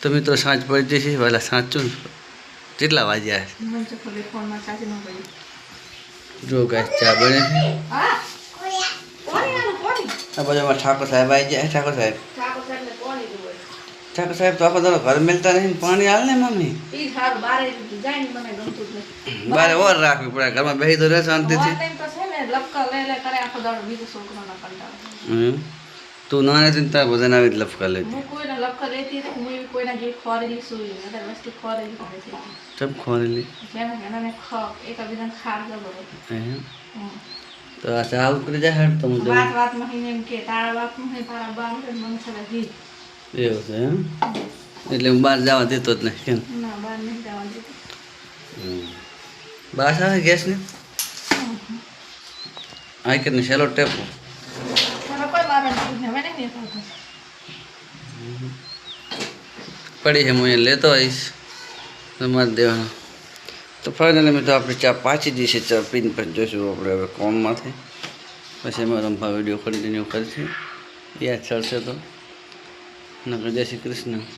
તો મિત્રો સાંજ પડી જશે વહેલા સાચું કેટલા વાગ્યા જો ગાય ચા બને છે આ બાજુમાં ઠાકોર સાહેબ આવી જાય ઠાકોર સાહેબ તો આખો દાડો ઘર મેલતા નહીં પાણી હાલ ને મમ્મી બારે ઓર રાખવી પડે ઘરમાં બેસી તો રહે શાંતિથી તું નાની હતી તાર ભજન આવી લફકા લેતી ચમ ખોરેલી તો આ ચા ઉકળી જાય હેડ તો હું એવું છે એમ એટલે હું બહાર જવા દેતો જ નહીં કેમ બસ આવે ગેસ ને આ કે સેલો ટેપ પડી છે હું અહીંયા લેતો આવીશ તમારે દેવાનો તો ફાઇનલી મેં તો આપણે ચા પાછી જઈશે ચા પીને પછી જોઈશું આપણે હવે કોમમાંથી પછી એમાં રંભા વિડીયો ખરીદીને એવું કરીશું યાદ ચડશે તો નકર જય શ્રી કૃષ્ણ.